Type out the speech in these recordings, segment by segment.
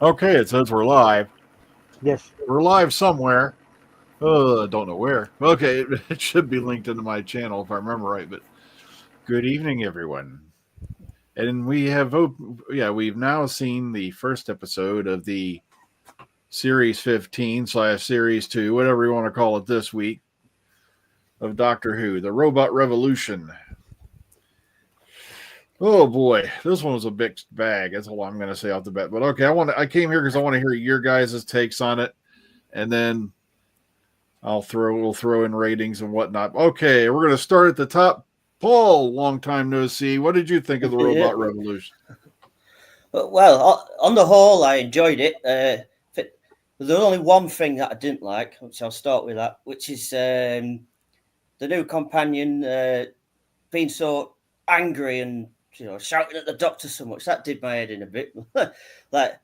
Okay, it says we're live. Yes. We're live somewhere. I don't know where. Okay, it should be linked into my channel if I remember right. But good evening, everyone. And we've now seen the first episode of the Series 15/Series 2, whatever you want to call it this week, of Doctor Who, The Robot Revolution. Oh boy, this one was a mixed bag. That's all I'm going to say off the bat. But okay, I came here because I want to hear your guys' takes on it, and then we'll throw in ratings and whatnot. Okay, we're gonna start at the top. Paul, long time no see. What did you think of the Yeah. Robot Revolution? Well, on the whole, I enjoyed it. There's only one thing that I didn't like, which I'll start with that, which is the new companion being so angry and shouting at the doctor so much. That did my head in a bit. Like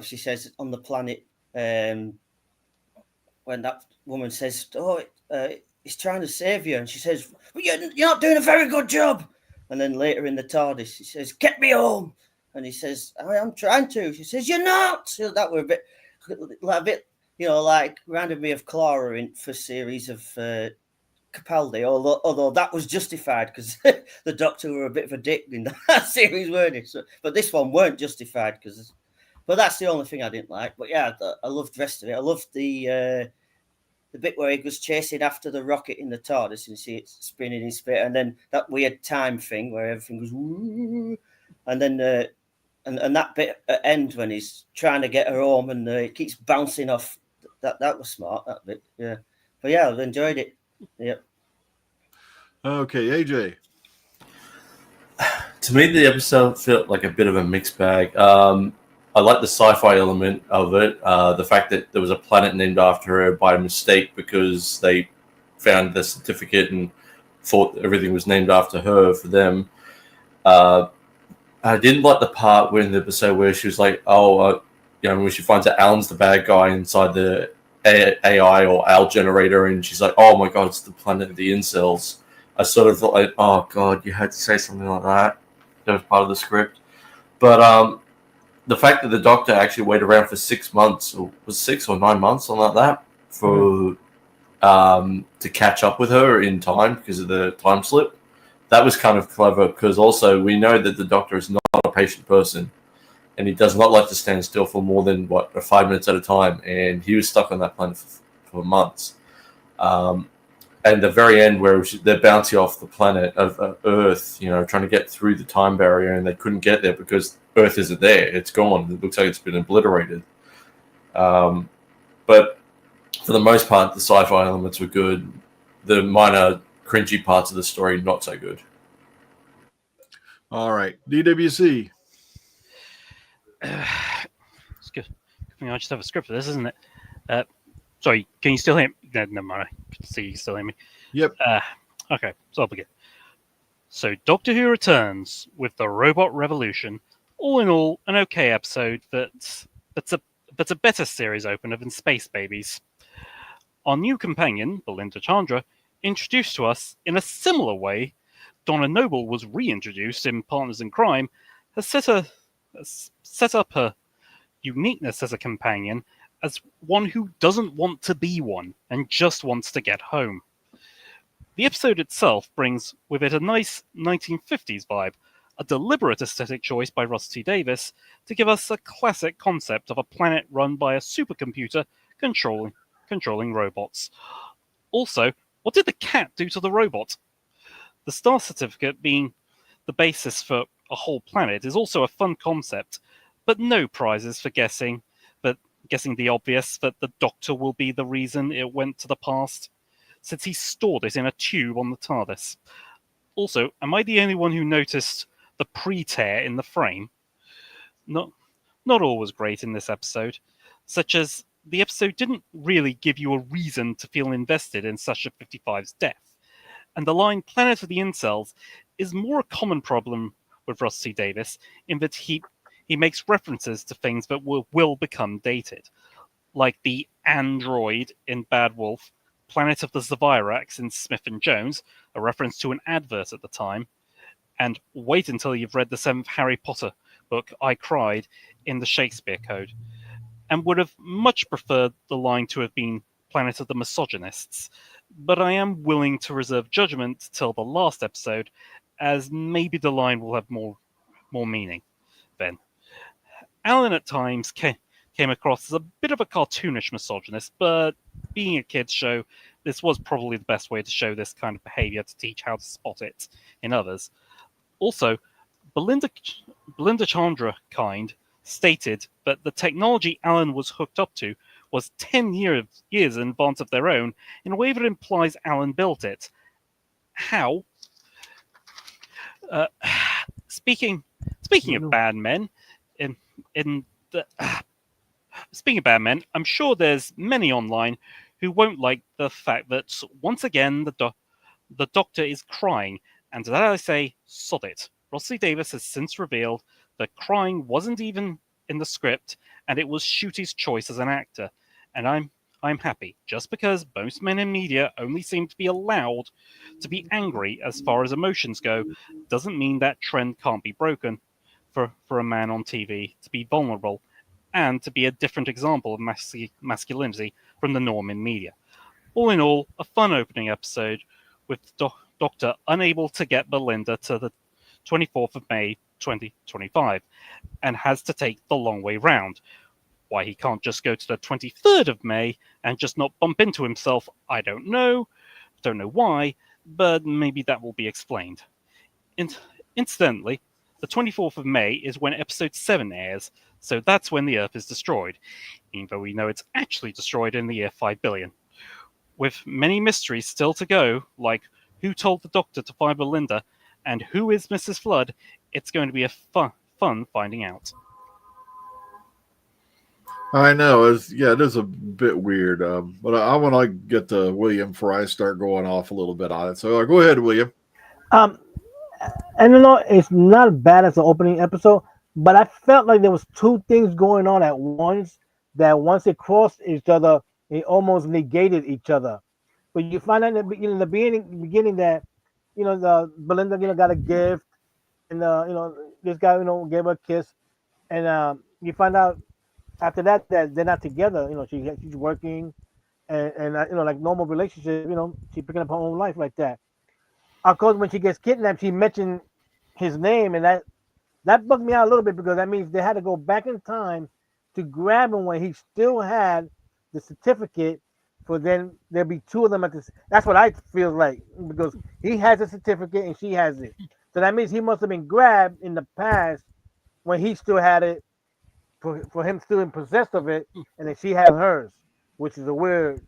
she says on the planet when that woman says, "Oh, he's trying to save you," and she says, "Well, you're not doing a very good job." And then later in the TARDIS, he says, "Get me home," and he says, "I am trying to." She says, "You're not." So that were a bit, like reminded me of Clara in first series of Capaldi. Although that was justified because the Doctor were a bit of a dick in that series, weren't he? So, but this one weren't justified because. But that's the only thing I didn't like. But yeah, I loved the rest of it. I loved the bit where he was chasing after the rocket in the TARDIS and you see it spinning in space, and then that weird time thing where everything goes, woo, and then and that bit at end when he's trying to get her home and it keeps bouncing off. That was smart. That bit, yeah. But yeah, I enjoyed it. Yeah. Okay, AJ. To me, the episode felt like a bit of a mixed bag. I like the sci-fi element of it. The fact that there was a planet named after her by mistake because they found the certificate and thought everything was named after her for them. I didn't like the part when the episode where she was like, when she finds out Alan's the bad guy inside the AI or Al generator, and she's like, "Oh my god, it's the planet of the incels." I sort of thought, like, "Oh god, you had to say something like that." That was part of the script, but the fact that the Doctor actually waited around for 6 months, or was 6 or 9 months, something like that, for to catch up with her in time because of the time slip, that was kind of clever. Because also we know that the Doctor is not a patient person, and he does not like to stand still for more than 5 minutes at a time, and he was stuck on that planet for months. And the very end, where they're bouncing off the planet of Earth, trying to get through the time barrier, and they couldn't get there because Earth isn't there. It's gone. It looks like it's been obliterated. But for the most part, the sci-fi elements were good. The minor cringy parts of the story, not so good. All right, DWC. It's good. I just have a script for this, isn't it? Sorry, can you still hear me? No, never mind. I can see you still hear me. Yep. Okay, so I'll begin. So Doctor Who returns with the Robot Revolution. All in all, an okay episode that's a better series opener than Space Babies. Our new companion, Belinda Chandra, introduced to us in a similar way Donna Noble was reintroduced in Partners in Crime, has set up her uniqueness as a companion as one who doesn't want to be one and just wants to get home. The episode itself brings with it a nice 1950s vibe, a deliberate aesthetic choice by Russ T. Davies to give us a classic concept of a planet run by a supercomputer controlling robots. Also, what did the cat do to the robot? The star certificate being the basis for a whole planet is also a fun concept, but no prizes for guessing the obvious that the Doctor will be the reason it went to the past, since he stored it in a tube on the TARDIS. Also, am I the only one who noticed the pre-tear in the frame? Not all was great in this episode, such as the episode didn't really give you a reason to feel invested in Sasha 55's death, and the line "Planet of the Incels" is more a common problem with Russ T. Davies in that he makes references to things that will become dated, like the android in Bad Wolf, Planet of the Zavirax in Smith and Jones, a reference to an advert at the time, And wait until you've read the 7th Harry Potter book, I cried, in the Shakespeare Code, and would have much preferred the line to have been Planet of the Misogynists. But I am willing to reserve judgment till the last episode, as maybe the line will have more meaning then. Alan at times came across as a bit of a cartoonish misogynist, but being a kids' show, this was probably the best way to show this kind of behavior to teach how to spot it in others. Also, Belinda Chandrakind stated that the technology Alan was hooked up to was 10 years in advance of their own, in a way that implies Alan built it. How? Speaking of bad men, speaking of bad men, I'm sure there's many online who won't like the fact that once again the Doctor is crying, and to that I say, sod it. Rossley Davis has since revealed that crying wasn't even in the script, and it was Ncuti's choice as an actor. And I'm happy, just because most men in media only seem to be allowed to be angry as far as emotions go, doesn't mean that trend can't be broken for a man on TV to be vulnerable and to be a different example of masculinity from the norm in media. All in all, a fun opening episode with Doctor unable to get Belinda to the 24th of May 2025 and has to take the long way round. Why he can't just go to the 23rd of May and just not bump into himself, I don't know. Don't know why, but maybe that will be explained. Incidentally, the 24th of May is when episode 7 airs, so that's when the Earth is destroyed, even though we know it's actually destroyed in the year 5 billion. With many mysteries still to go, like who told the Doctor to find Belinda and who is Mrs. Flood, it's going to be a fun finding out. I know. It is a bit weird. But I want to get to William before I start going off a little bit on it. So go ahead, William. And you know, it's not bad as an opening episode, but I felt like there was two things going on at once that once it crossed each other, it almost negated each other. But you find out in the beginning that, you know, the Belinda, you know, got a gift, and you know, this guy, you know, gave her a kiss, and you find out after that they're not together. You know, she's working, and you know, like normal relationship, you know, she's picking up her own life like that. Of course, when she gets kidnapped, she mentioned his name, and that bugged me out a little bit because that means they had to go back in time to grab him when he still had the certificate. For then there'll be two of them at this. That's what I feel like, because he has a certificate and she has it. So that means he must have been grabbed in the past when he still had it, for him still in possession of it, and then she had hers, which is a weird,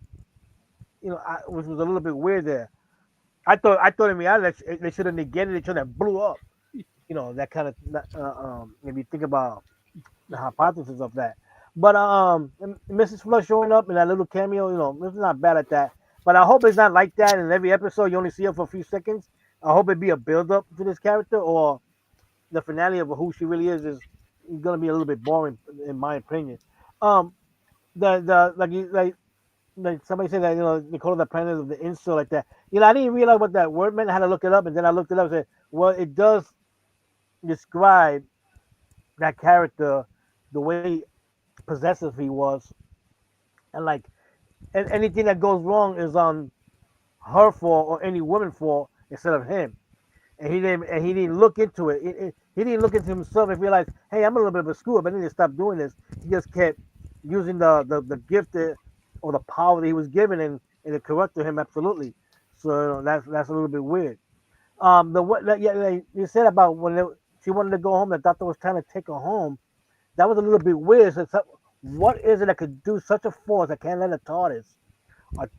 you know, which was a little bit weird there. I thought in reality they should have negated each other and blew up. You know, that kind of if you think about the hypothesis of that. But Mrs. Flood showing up in that little cameo, you know, it's not bad at that. But I hope it's not like that in every episode. You only see her for a few seconds. I hope it be a build up to this character, or the finale of who she really is gonna be a little bit boring in my opinion. Like somebody said that, you know, they call it the planet of the incel like that. You know, I didn't realize what that word meant. I had to look it up, and then I looked it up and said, well, it does describe that character, the way possessive he was, and like, and anything that goes wrong is on her fault or any woman fault instead of him. And he didn't look into it. He didn't look into himself and realize, hey, I'm a little bit of a screw up. I need to stop doing this. He just kept using the gift or the power that he was given, and it corrected him absolutely. So that's a little bit weird. You said about when she wanted to go home, the doctor was trying to take her home. That was a little bit weird. So what is it that could do such a force that can't let a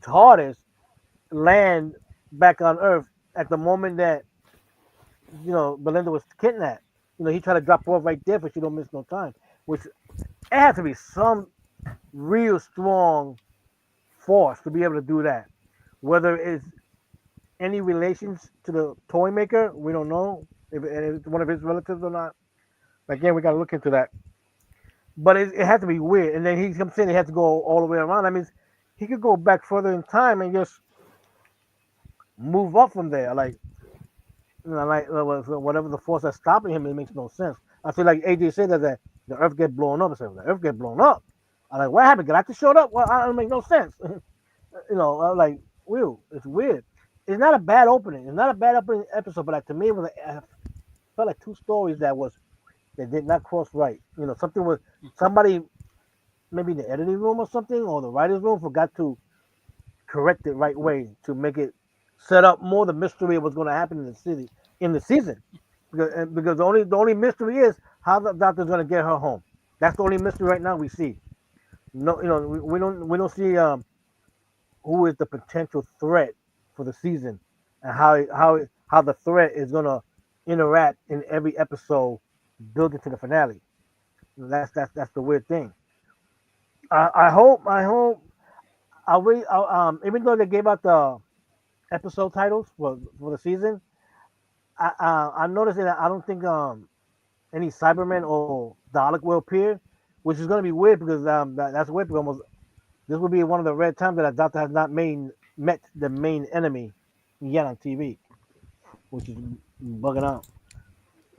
TARDIS land back on Earth at the moment that, you know, Belinda was kidnapped? You know, he tried to drop her off right there, but she don't miss no time. Which it has to be some real strong force to be able to do that. Whether it's any relations to the toy maker, we don't know if it's one of his relatives or not. Again, we got to look into that. But it had to be weird. And then he comes in, he had to go all the way around. I mean, he could go back further in time and just move up from there. Like like whatever the force that's stopping him, it makes no sense. I feel like AJ said that the Earth get blown up. I said the Earth get blown up. I'm like, what happened? Galactus showed up? Well, I don't make no sense. I'm like, weird. It's weird. It's not a bad opening. It's not a bad opening episode, but like, to me, it was I felt like two stories that did not cross right. Something was somebody maybe in the editing room or something, or the writers room forgot to correct it right way to make it set up more the mystery of what's going to happen in the season. Because the only mystery is how the doctor's going to get her home. That's the only mystery right now we see. No, we don't see who is the potential threat for the season, and how the threat is going to interact in every episode building to the finale. That's the weird thing. I hope even though they gave out the episode titles for the season, I noticed that I don't think any Cybermen or Dalek will appear, which is going to be weird because that's weird because this will be one of the rare times that a Doctor has not met the main enemy yet on TV, which is bugging out.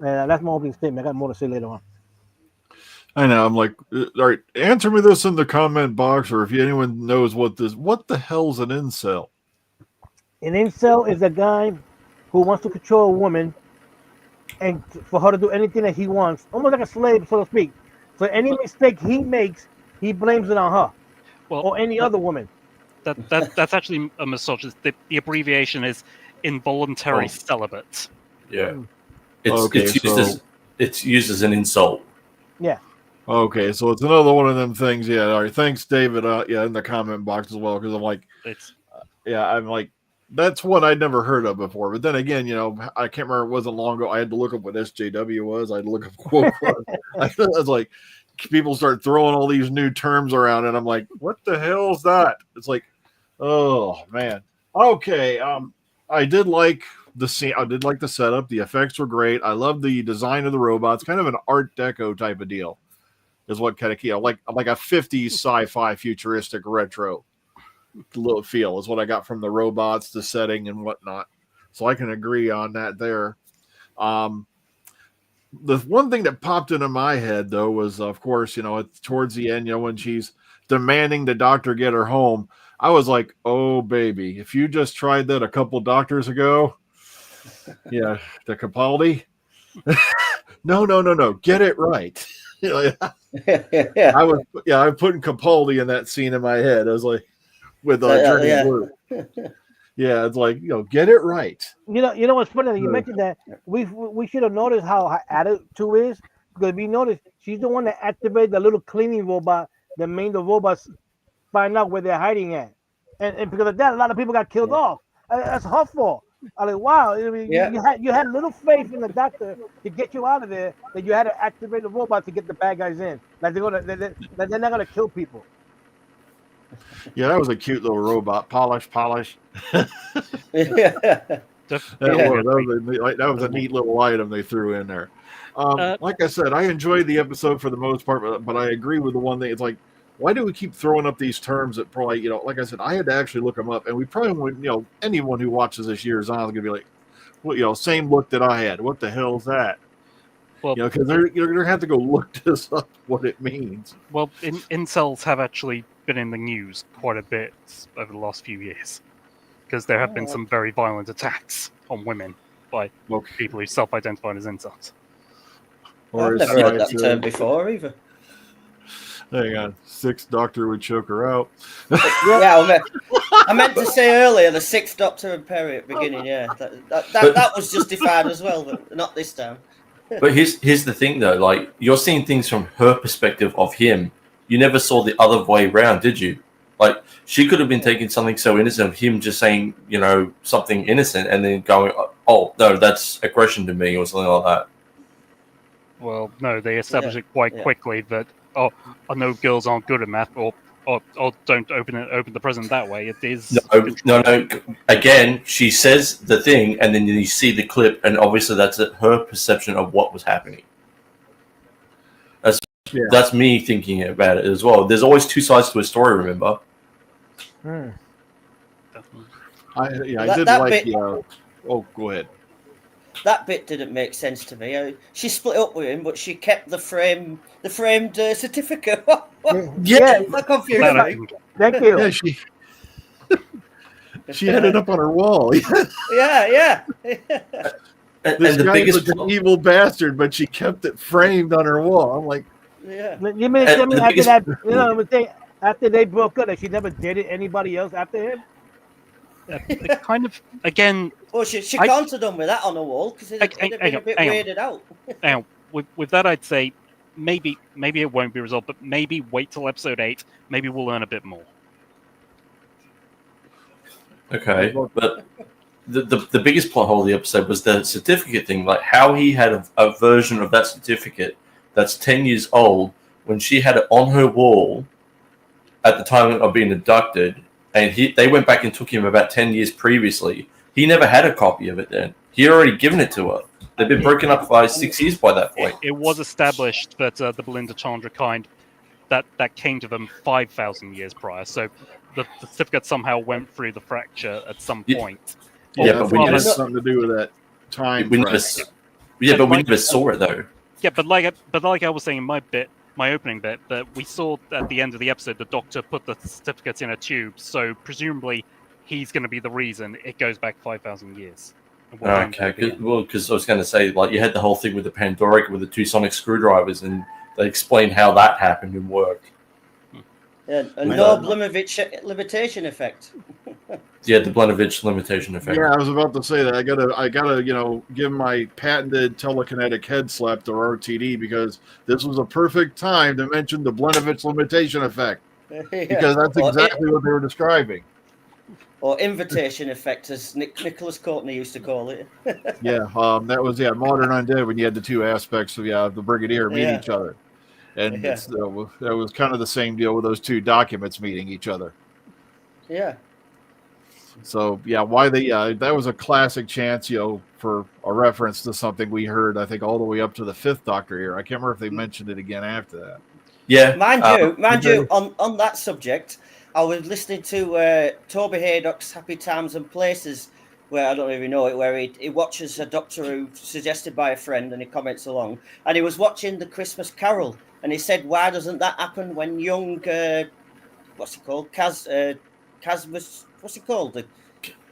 And that's my opening statement. I got more to say later on. I know. I'm like, all right, answer me this in the comment box, or if anyone knows what the hell's an incel? An incel is a guy who wants to control a woman and for her to do anything that he wants, almost like a slave, so to speak. So any mistake he makes, he blames it on her or any other woman. That's actually a misogynist. The abbreviation is involuntary celibate. Yeah. Okay, it's used as an insult. Yeah. Okay, so it's another one of them things. Yeah, all right. Thanks, David. In the comment box as well, because I'm like, I'm like, that's one I'd never heard of before. But then again, I can't remember. It wasn't long ago. I had to look up what SJW was. I had to look up quote. I was like, people start throwing all these new terms around, and I'm like, what the hell is that? It's like, oh man. Okay. I did like the scene. I did like the setup. The effects were great. I love the design of the robots. Kind of an Art Deco type of deal. Is what kind of like a 50s sci-fi futuristic retro little feel is what I got from the robots, the setting, and whatnot. So I can agree on that there. The one thing that popped into my head though was, of course, towards the end, when she's demanding the doctor get her home, I was like, oh baby, if you just tried that a couple doctors ago, the Capaldi, no, get it right. I'm putting Capaldi in that scene in my head. I was like, with Journey Blue. Yeah, it's like, get it right. You know what's funny? You mentioned that we should have noticed how her attitude is, because we noticed she's the one that activated the little cleaning robot that made the robots find out where they're hiding at, and because of that, a lot of people got killed off. That's her fault. I'm like, wow, you had little faith in the doctor to get you out of there, that you had to activate the robot to get the bad guys in. Like they're not gonna kill people. Yeah, that was a cute little robot. Polish. That was a neat little item they threw in there. Like I said, I enjoyed the episode for the most part, but I agree with the one thing. It's like, why do we keep throwing up these terms that probably, like I said, I had to actually look them up, and we probably would, anyone who watches this year's on is going to be like, well, same look that I had. What the hell is that? Well, because you're going to have to go look this up, what it means. Well, incels have actually been in the news quite a bit over the last few years, because there have been some very violent attacks on women by people who self-identified as incels. I've never heard that term before either. Hang on, Sixth Doctor would choke her out. I meant to say earlier the Sixth Doctor and Perry at the beginning. Yeah, that was justified as well, but not this time. But here's the thing though, like, you're seeing things from her perspective of him. You never saw the other way around, did you? Like, she could have been taking something so innocent of him just saying, something innocent, and then going, oh no, that's aggression to me, or something like that. Well, no, they established it quite quickly that, I know girls aren't good at math, or don't open the present that way. It is no. Again, she says the thing, and then you see the clip, and obviously that's her perception of what was happening. That's me thinking about it as well. There's always two sides to a story. Remember? I did like the. Oh, go ahead. that bit didn't make sense to me. She split up with him, but she kept the framed certificate. Yeah, That confused That I me. didn't get. thank you. Yeah, she had it up on her wall. Yeah. This the guy biggest was an evil bastard, but she kept it framed on her wall. I'm like, Yeah. You mean to tell me the after biggest- that, after they broke up, that she never dated anybody else after him? It kind of, again, Well, she I- can't have done with that on the wall because it'd have been a bit hang on. weirded out. now, with that, I'd say maybe it won't be resolved, but maybe wait till episode 8. Maybe we'll learn a bit more. Okay, but the biggest plot hole of the episode was the certificate thing. Like how he had a version of that certificate that's 10 years old when she had it on her wall at the time of being abducted, and they went back and took him about 10 years previously. He never had a copy of it then. He had already given it to her. They've been broken up by 6 years by that point. It was established that the Belinda Chandra kind that came to them 5,000 years prior. So the certificate somehow went through the fracture at some Yeah. point. Yeah, that's but we all never has something to do with that time. We never, frame. but we never saw it though. Yeah, but like I was saying in my opening bit, that we saw at the end of the episode, the Doctor put the certificates in a tube. So presumably, he's going to be the reason it goes back 5,000 years. And we'll learn Okay, that again. because I was going to say, like, you had the whole thing with the Pandorica with the 2 sonic screwdrivers, and they explained how that happened and worked. Yeah, and I no know. Blimovich limitation effect. Yeah, the Blenovich limitation effect. Yeah, I was about to say that. I gotta, give my patented telekinetic head slap to RTD because this was a perfect time to mention the Blenovich limitation effect because that's exactly what they were describing. Or invitation effect, as Nicholas Courtney used to call it. Yeah, that was Modern Undead when you had the two aspects of the Brigadier meet Yeah. each other, and Yeah. that was kind of the same deal with those two documents meeting each other. Yeah. So that was a classic chance, for a reference to something we heard, I think, all the way up to the 5th Doctor here. I can't remember if they mentioned it again after that. Yeah. Mind you, on that subject, I was listening to Toby Haydock's Happy Times and Places, where I don't even know it, where he watches a Doctor Who suggested by a friend and he comments along. And he was watching The Christmas Carol, and he said, why doesn't that happen when young, what's he called? Casmus, what's he called?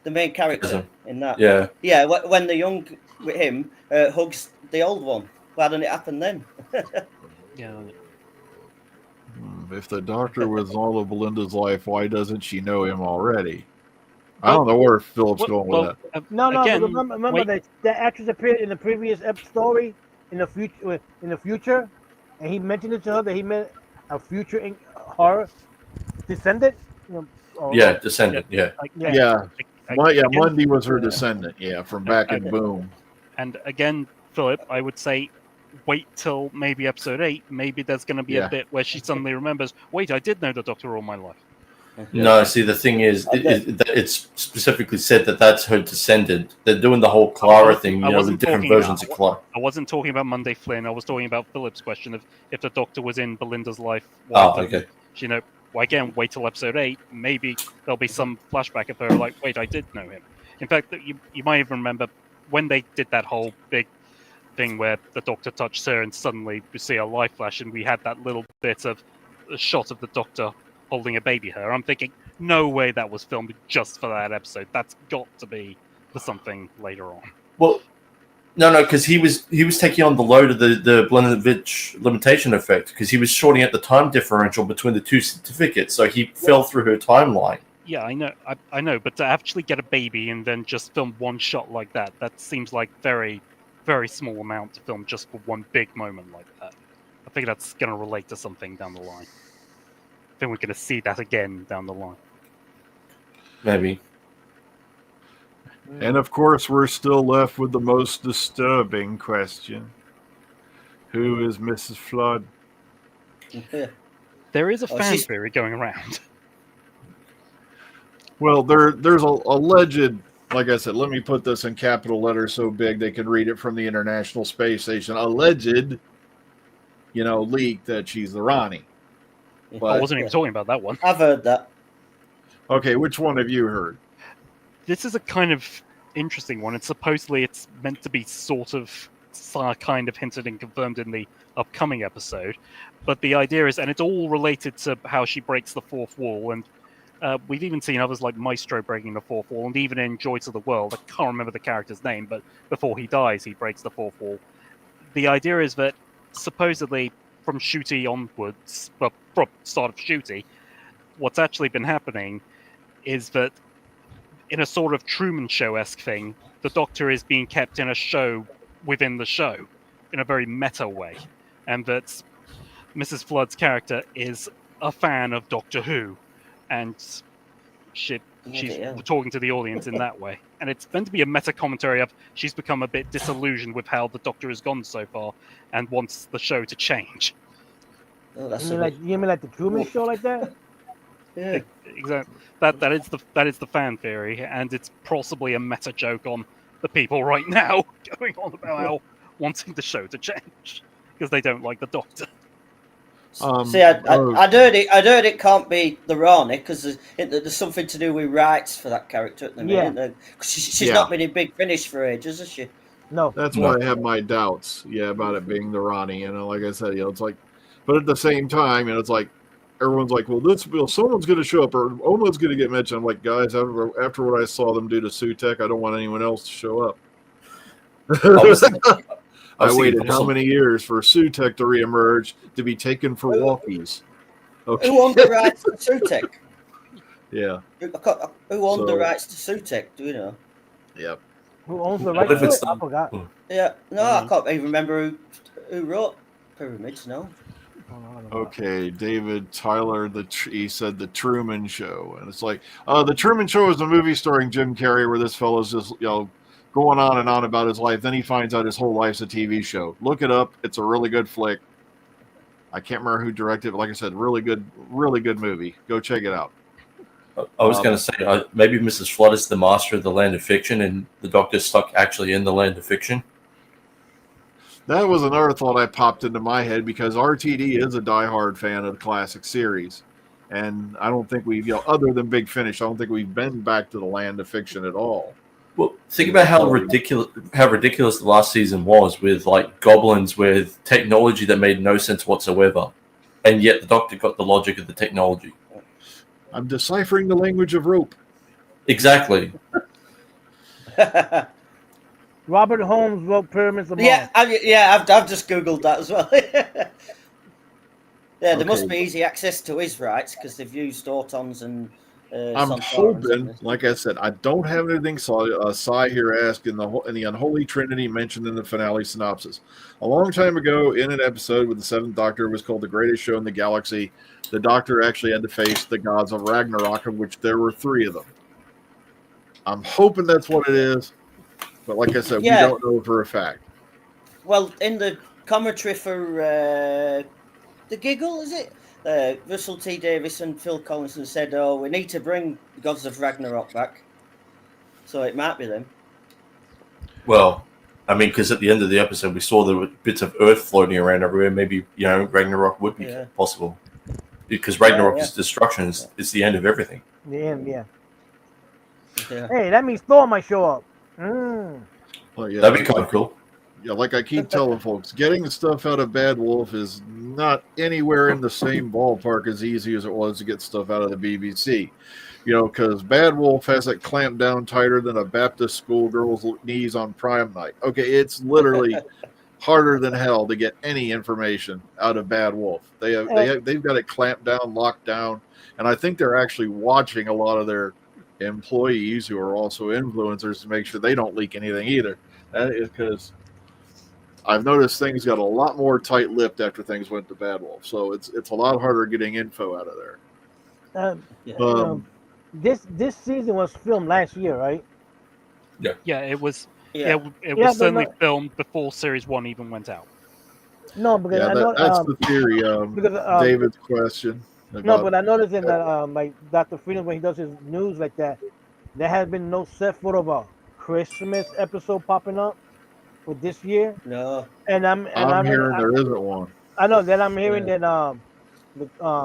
The main character in that. Yeah. Yeah, when the young with him hugs the old one. Why doesn't it happen then? Yeah. If the Doctor was all of Belinda's life, why doesn't she know him already? I don't know where Philip's going with that. No, again, but remember wait. that actress appeared in the previous story in the future, and he mentioned it to her that he met a future her descendant. Yeah, descendant. Yeah. Mundy was her descendant. Yeah, from back in Boom. And again, Philip, I would say wait till maybe episode 8. Maybe there's going to be a bit where she suddenly remembers, wait, I did know the Doctor all my life. No, see, the thing is, it's specifically said that that's her descendant. They're doing the whole Clara thing, with different versions of Clara. I wasn't talking about Monday Flynn. I was talking about Philip's question of if the Doctor was in Belinda's life. Okay. Well, again, wait till episode 8. Maybe there'll be some flashback of her like, wait, I did know him. In fact, you might even remember when they did that whole big thing where the Doctor touched her and suddenly we see a life flash, and we had that little bit of a shot of the Doctor holding a baby her. I'm thinking, no way that was filmed just for that episode. That's got to be for something later on. Well, no, because he was taking on the load of the Blenovich limitation effect because he was shorting out the time differential between the two certificates, so he fell through her timeline. Yeah, I know, but to actually get a baby and then just film one shot like that seems like very, very small amount to film just for one big moment like that. I think that's going to relate to something down the line. I think we're going to see that again down the line. Maybe. And of course, we're still left with the most disturbing question. Who is Mrs. Flood? There is a fan she's- theory going around. Well, there's a alleged, like I said, let me put this in capital letters so big they can read it from the International Space Station. Alleged, leak that she's the Ronnie. I But, wasn't even talking about that one. I've heard that. okay, which one have you heard? This is a kind of interesting one. And supposedly it's meant to be sort of kind of hinted and confirmed in the upcoming episode. But the idea is, and it's all related to how she breaks the fourth wall. And we've even seen others like Maestro breaking the fourth wall, and even in Joys of the World, I can't remember the character's name, but before he dies, he breaks the fourth wall. The idea is that supposedly from Shooty onwards, well, from start of Shooty, what's actually been happening is that in a sort of Truman Show-esque thing, the Doctor is being kept in a show within the show in a very meta way, and that Mrs. Flood's character is a fan of Doctor Who, and she's talking to the audience in that way. And it's meant to be a meta commentary of she's become a bit disillusioned with how the Doctor has gone so far and wants the show to change. Oh, that's You mean like the Truman Show, like that? yeah. Exactly. That is the fan theory, and it's possibly a meta joke on the people right now going on about how wanting the show to change because they don't like the Doctor. See, I'd heard it can't be the Rani because there's something to do with rights for that character at the minute. Yeah. She's not been in Big Finish for ages, has she? No. That's why I have my doubts, about it being the Ronnie. Like I said, it's like, but at the same time, it's like everyone's like, someone's going to show up or Oma's going to get mentioned. I'm like, guys, after what I saw them do to Sutek, I don't want anyone else to show up. I waited how many years for Sutek to reemerge to be taken for walkies? Okay. Who owned the rights to Sutek? Yeah. Who owned the rights to Sutek? Do you know? Yep. Who owns the rights to it? I forgot. Yeah. No, I can't even remember who wrote Pyramids. No. Okay, David Tyler. He said the Truman Show, and it's like the Truman Show is a movie starring Jim Carrey where this fellow's just going on and on about his life. Then he finds out his whole life's a TV show. Look it up. It's a really good flick. I can't remember who directed it, but like I said, really good movie. Go check it out. I was going to say, maybe Mrs. Flood is the master of the land of fiction and the Doctor's stuck actually in the land of fiction. That was another thought I popped into my head because RTD is a diehard fan of the classic series. And I don't think we've, other than Big Finish, I don't think we've been back to the land of fiction at all. Well, think about how ridiculous the last season was with like goblins with technology that made no sense whatsoever. And yet the Doctor got the logic of the technology. I'm deciphering the language of rope. Exactly. Robert Holmes wrote Pyramids of Mars. I've just Googled that as well. There must be easy access to his rights because they've used Autons and I'm hoping, like I said, I don't have anything Sai here asked in the Unholy Trinity mentioned in the finale synopsis. A long time ago, in an episode with the Seventh Doctor, it was called The Greatest Show in the Galaxy, the Doctor actually had to face the gods of Ragnarok, of which there were 3 of them. I'm hoping that's what it is, but like I said, we don't know for a fact. Well, in the commentary for The Giggle, is it? Russell T. Davis and Phil Collinson said, we need to bring the Gods of Ragnarok back. So it might be them. Well, I mean, because at the end of the episode, we saw there were bits of Earth floating around everywhere. Maybe, Ragnarok would be possible. Because Ragnarok is destruction. It's the end of everything. The end, yeah. Hey, that means Thor might show up. Well, that'd be kind of cool. Yeah, like I keep telling folks, getting the stuff out of Bad Wolf is not anywhere in the same ballpark as easy as it was to get stuff out of the BBC. Because Bad Wolf has it clamped down tighter than a Baptist schoolgirl's knees on prime night. Okay, it's literally harder than hell to get any information out of Bad Wolf. They've got it clamped down, locked down, and I think they're actually watching a lot of their employees who are also influencers to make sure they don't leak anything either. That is because I've noticed things got a lot more tight-lipped after things went to Bad Wolf, so it's a lot harder getting info out of there. This season was filmed last year, right? Yeah, it was. Yeah, it was certainly filmed before Series 1 even went out. No, because that's the theory. David's question. No, but I noticed in that like Dr. Freedom, when he does his news like that, there has been no set photo of a Christmas episode popping up for this year. No. And I'm hearing there isn't one. I know that I'm hearing that the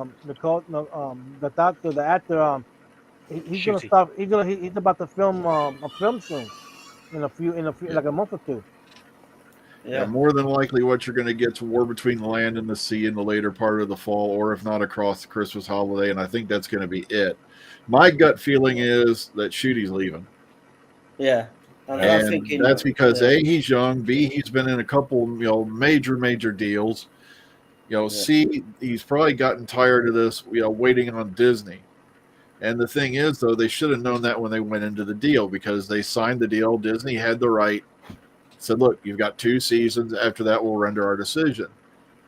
actor, he's gonna stop. He's about to film a film soon. in a few like a month or two. Yeah, more than likely, what you're going to get is War Between the Land and the Sea in the later part of the fall, or if not, across the Christmas holiday, and I think that's going to be it. My gut feeling is that Shooty's leaving. Yeah. I'm And thinking that's because yeah. A, he's young, B, he's been in a couple, major deals. C, he's probably gotten tired of this, waiting on Disney. And the thing is, though, they should have known that when they went into the deal, because they signed the deal. Disney had the right, said, look, you've got 2 seasons. After that, we'll render our decision.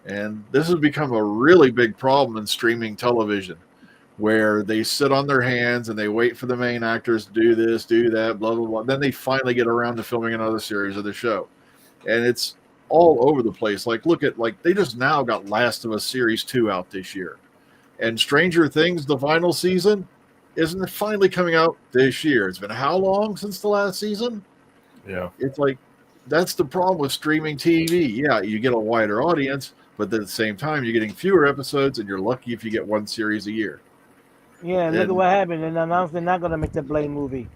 And this has become a really big problem in streaming television, where they sit on their hands and they wait for the main actors to do this, do that, blah, blah, blah. Then they finally get around to filming another series of the show. And it's all over the place. Look at, they just now got Last of Us Series 2 out this year. And Stranger Things, the final season, isn't finally coming out this year. It's been how long since the last season? Yeah. It's that's the problem with streaming TV. Yeah, you get a wider audience, but at the same time, you're getting fewer episodes, and you're lucky if you get 1 series a year. Yeah, look at what happened. And announced they're not going to make the Blade movie.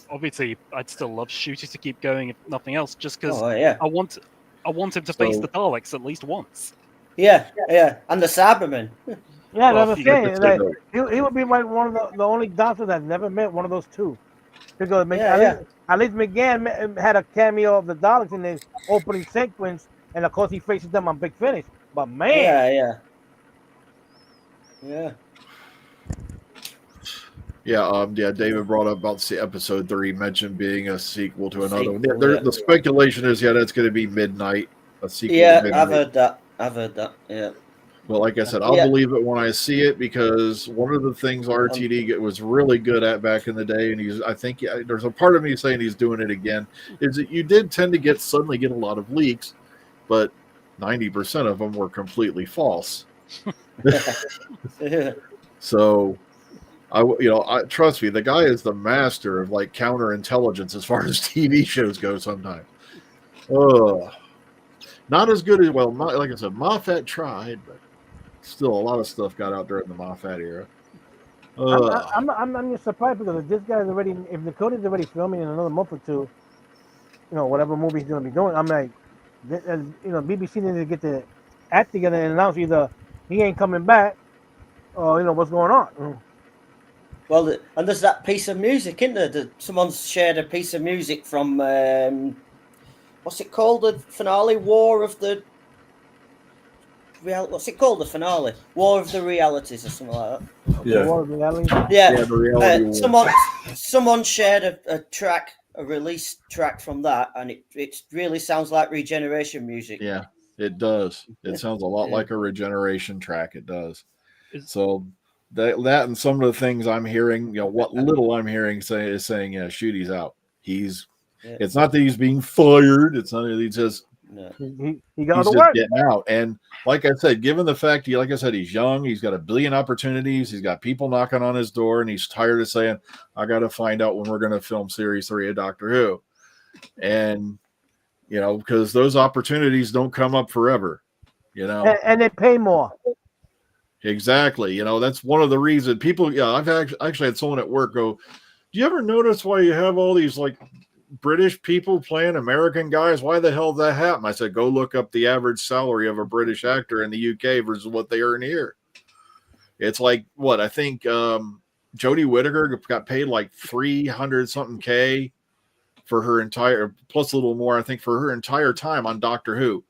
Obviously, I'd still love Shooty to keep going, if nothing else, just because yeah. I want him to face the Daleks at least once. Yeah, and the Cybermen. Yeah, Well, that's what I'm saying. He would be one of the only doctors that never met one of those 2. Because at least McGann had a cameo of the Daleks in his opening sequence, and of course he faces them on Big Finish. But man, David brought up about episode 3, mentioned being a sequel to another one. The speculation is, that's going to be Midnight, a sequel. Yeah, to Midnight. I've heard that. Yeah. But like I said, I'll believe it when I see it, because one of the things RTD was really good at back in the day, and I think there's a part of me saying he's doing it again, is that you did tend to suddenly get a lot of leaks, but 90% of them were completely false. So, I trust me, the guy is the master of counterintelligence as far as TV shows go. Sometimes, not as good as like I said, Moffat tried, but still a lot of stuff got out during the Moffat era. I'm just surprised, because if this guy's already, if Dakota's already filming in another month or 2, whatever movie he's going to be doing, I'm like, BBC needs to get the act together and announce either he ain't coming back, or what's going on. Well, and there's that piece of music, isn't there? Someone's shared a piece of music from what's it called? The finale, War of the what's it called? The finale, War of the Realities, or something like that. Yeah. War of Reality? Yeah. The reality war. Someone shared a track, a release track from that, and it really sounds like Regeneration music. Yeah, it does. It sounds a lot like a Regeneration track. It does. So that and some of the things I'm hearing, what little I'm hearing is saying, Shooty's out. It's not that he's being fired. It's not that he's just he got to work. Getting out. And like I said, given the fact he's young, he's got a billion opportunities, he's got people knocking on his door, and he's tired of saying, I got to find out when we're going to film series 3 of Doctor Who. And because those opportunities don't come up forever, and they pay more. Exactly. That's one of the reasons people, I've actually had someone at work go, do you ever notice why you have all these British people playing American guys? Why the hell did that happen? I said, go look up the average salary of a British actor in the UK versus what they earn here. It's I think Jodie Whittaker got paid 300 something K for her entire, plus a little more, I think, for her entire time on Doctor Who.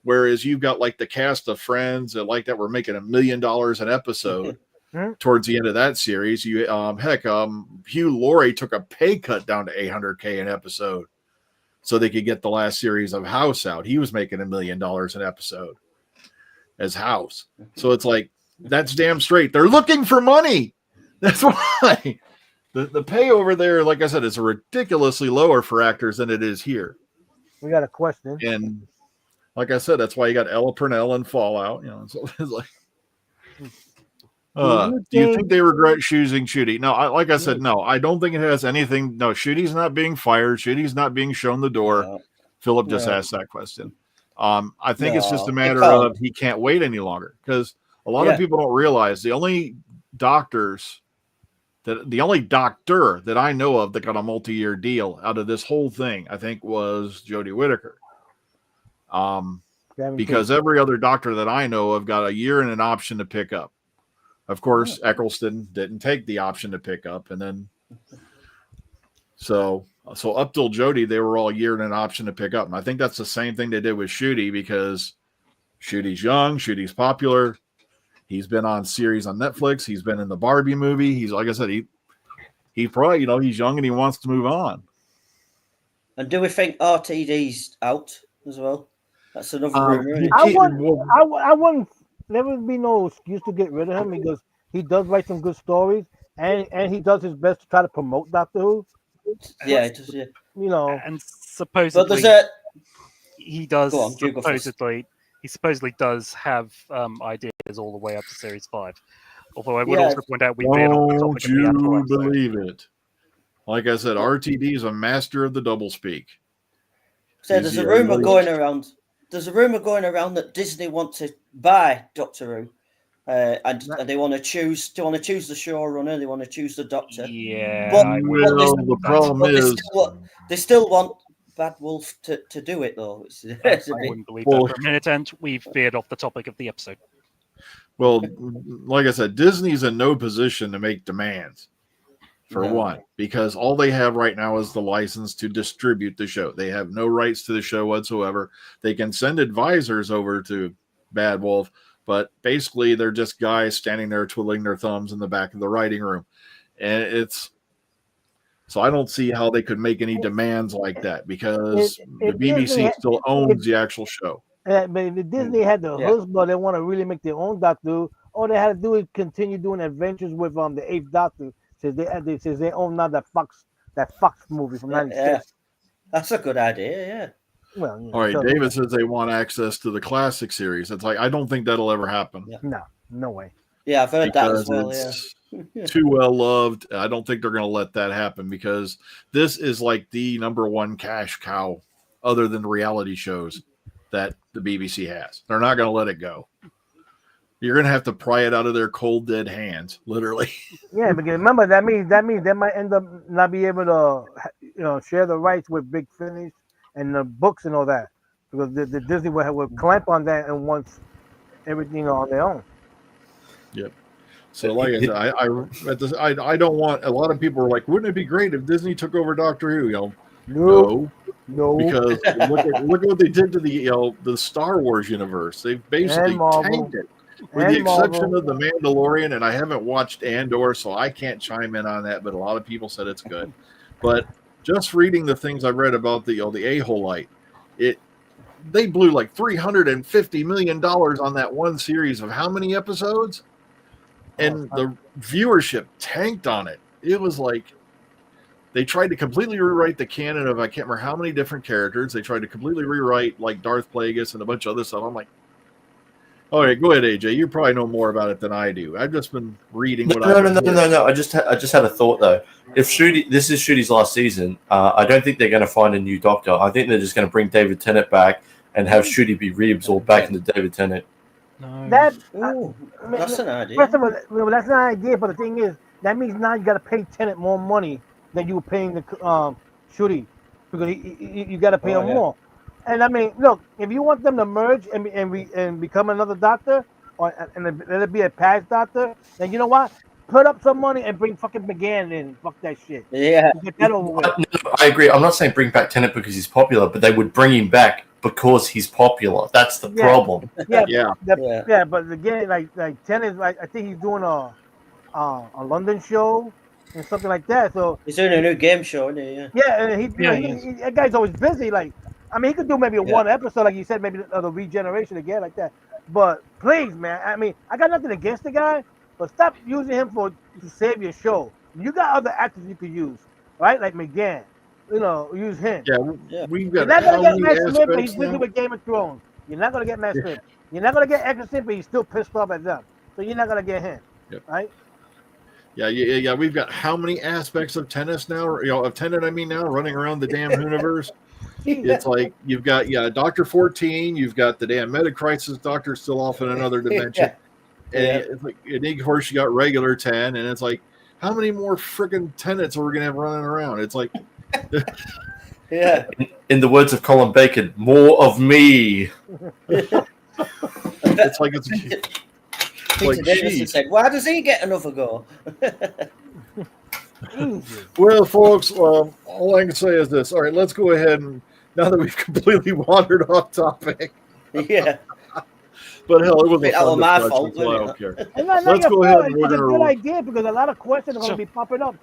Whereas you've got the cast of Friends that were making $1 million an episode. Towards the end of that series, Hugh Laurie took a pay cut down to $800K an episode so they could get the last series of House out. He was making $1 million an episode as House. So it's that's damn straight. They're looking for money. That's why the pay over there, like I said, is ridiculously lower for actors than it is here. We got a question. And like I said, that's why you got Ella Purnell and Fallout. So it's do you think they regret choosing Shooty? No, like I said, no. I don't think it has anything. No, Shooty's not being fired. Shooty's not being shown the door. No. Philip just asked that question. I think it's just a matter of he can't wait any longer, because a lot of people don't realize the only doctors that the only doctor that I know of that got a multi-year deal out of this whole thing, I think, was Jodie Whittaker. Because every other doctor that I know of got a year and an option to pick up. Of course, Eccleston didn't take the option to pick up, and then so up till Jodie, they were all year and an option to pick up. And I think that's the same thing they did with Shooty, because Shooty's young, Shooty's popular. He's been on series on Netflix. He's been in the Barbie movie. He's, like I said, he probably, he's young and he wants to move on. And do we think RTD's out as well? That's another rumor. I wouldn't. There would be no excuse to get rid of him, because he does write some good stories, and he does his best to try to promote Doctor Who. Yeah, it does, yeah. And supposedly he does. He supposedly does have ideas all the way up to Series 5. Although I would also point out we've been on the topic of the actual episode. Believe it? Like I said, RTD is a master of the doublespeak. So there's a rumor going around. There's a rumor going around that Disney want to buy Doctor Who, and they want to choose. They want to choose the showrunner. They want to choose the Doctor. Yeah. But the problem is they still want Bad Wolf to do it though. I wouldn't believe that for a minute, and we've veered off the topic of the episode. Well, like I said, Disney's in no position to make demands. For one, because all they have right now is the license to distribute the show. They have no rights to the show whatsoever. They can send advisors over to Bad Wolf, but basically they're just guys standing there twiddling their thumbs in the back of the writing room. And so I don't see how they could make any demands like that, because the BBC still owns the actual show. But if Disney had the chutzpah, they want to really make their own Doctor Who, all they had to do is continue doing adventures with the Eighth Doctor. Since they own now that Fox movie from '96. Yeah, that's a good idea. Yeah. Well, all right. David says they want access to the classic series. It's like, I don't think that'll ever happen. Yeah. No way. Yeah, I've heard that as well. Yeah. Too well loved. I don't think they're going to let that happen, because this is like the number one cash cow, other than reality shows, that the BBC has. They're not going to let it go. You're going to have to pry it out of their cold, dead hands, literally. Yeah, because remember, that means they might end up not be able to, share the rights with Big Finish and the books and all that, because the Disney will clamp on that and wants everything on their own. Yep. So, like I said, I don't want. A lot of people are like, wouldn't it be great if Disney took over Doctor Who? No. Because look at what they did to the Star Wars universe. They've basically tanked it. With the exception of The Mandalorian, and I haven't watched Andor, so I can't chime in on that, but a lot of people said it's good. But just reading the things I read about the A-Holite, they blew like $350 million on that one series of how many episodes? And the viewership tanked on it. It was like they tried to completely rewrite the canon of I can't remember how many different characters. They tried to completely rewrite like Darth Plagueis and a bunch of other stuff. I'm like, all right, go ahead, AJ. You probably know more about it than I do. I've just been reading what No. I just had a thought though. If this is Shooty's last season, I don't think they're going to find a new Doctor. I think they're just going to bring David Tennant back and have Shooty be reabsorbed back into David Tennant. No. That's an idea. First of all, that's an idea, but the thing is, that means now you got to pay Tennant more money than you were paying the Shooty, because you got to pay him more. And I mean, look, if you want them to merge and become another Doctor, and let it be a past Doctor, then you know what? Put up some money and bring fucking McGann in. Fuck that shit. Yeah. Get that over with. No, I agree. I'm not saying bring back Tennant because he's popular, but they would bring him back because he's popular. That's the problem. Yeah. But again, like Tennant, I think he's doing a London show and something like that. So he's doing a new game show, isn't he? Yeah. Yeah, and that guy's always busy. Like, I mean, he could do maybe one episode, like you said, maybe the regeneration again, like that. But please, man, I mean, I got nothing against the guy, but stop using him to save your show. You got other actors you could use, right? Like McGann, use him. Yeah. We've got. You're not gonna get Matt Smith, but he's busy with Game of Thrones. You're not gonna get Matt Smith. You're not gonna get Eccleston, but he's still pissed off at them. So you're not gonna get him, right? Yeah. We've got how many aspects of tennis now? Of Tennant, now running around the damn universe. It's like you've got Dr. 14, you've got the damn Metacrisis Doctor still off in another dimension, and it's like, and of course you got regular 10, and it's like how many more friggin' tenants are we gonna have running around? It's like Yeah. In the words of Colin Bacon, more of me. it's like it's Peter like, Davison geez. said, "Why does he get another go?" Jesus. Well, folks, all I can say is this. All right, let's go ahead and now that we've completely wandered off topic, Yeah. but hell, it was a That was fun my discussion, fault, so I wasn't don't care. It's not Let's your go fault. ahead and we're It's a good gonna. idea because a lot of questions are going to be popping up.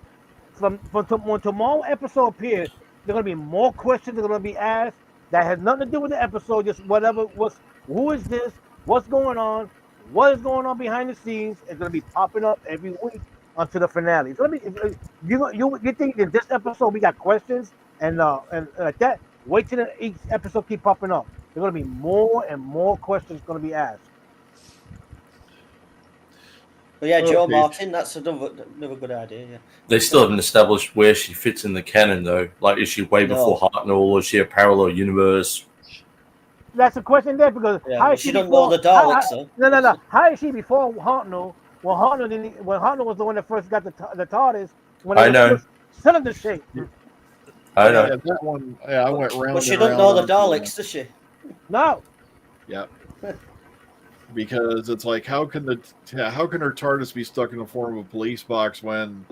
When tomorrow episode appears, there are going to be more questions that are going to be asked that has nothing to do with the episode. Just who is this? What's going on? What is going on behind the scenes? It's going to be popping up every week until the finale. It's going to be. You think that this episode we got questions and like that? Wait till each episode keep popping up. There's going to be more and more questions going to be asked. But yeah, Joe Okay. Martin, that's another good idea. Yeah. They still haven't established where she fits in the canon, though. Like, is she way No. before Hartnell, or is she a parallel universe? That's a question there because Yeah, how well, is she she don't before, know the Daleks, though. No. How is she before Hartnell? When Hartnell was the one that first got the TARDIS. When I know. Cylinder shape. I know. Yeah, that one. Yeah, I went round. But she and don't know round the on that. Daleks, does she? No. Yeah. Because it's like, how can her TARDIS be stuck in the form of a police box when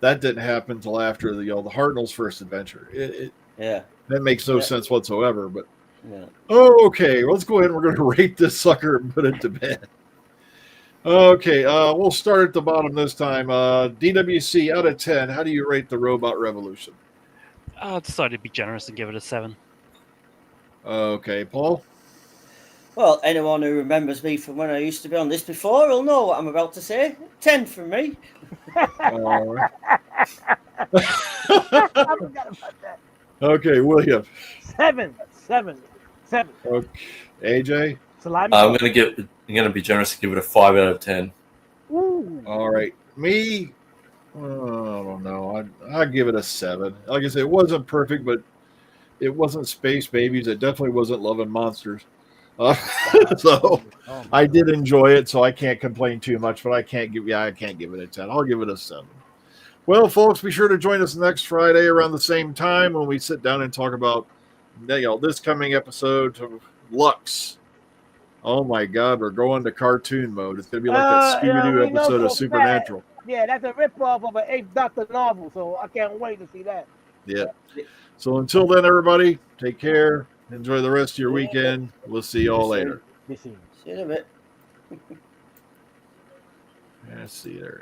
that didn't happen until after the Hartnell's first adventure? Yeah. That makes no Yeah. sense whatsoever. But Yeah. okay, let's go ahead and we're going to rate this sucker and put it to bed. Okay, we'll start at the bottom this time. DWC out of 10. How do you rate the Robot Revolution? I decided to be generous and give it a 7. Okay, Paul. Well, anyone who remembers me from when I used to be on this before will know what I'm about to say. 10 from me. All right. I forgot about that. Okay, William. 7. Okay, AJ. Salami. I'm gonna be generous and give it a 5 out of 10. Ooh. All right, me. I don't know. I'd give it a 7. Like I said, it wasn't perfect, but it wasn't Space Babies. It definitely wasn't Love and Monsters. So Oh, I did enjoy it, so I can't complain too much. But I can't give it a 10. I'll give it a 7. Well, folks, be sure to join us next Friday around the same time when we sit down and talk about this coming episode of Lux. Oh my God, we're going to cartoon mode. It's going to be like that Scooby-Doo we know episode of for a Supernatural. Yeah, that's a ripoff of an 8th Doctor novel, so I can't wait to see that. Yeah. So until then, everybody, take care. Enjoy the rest of your weekend. We'll see y'all later. Be seen. See you in a bit. Let's see there.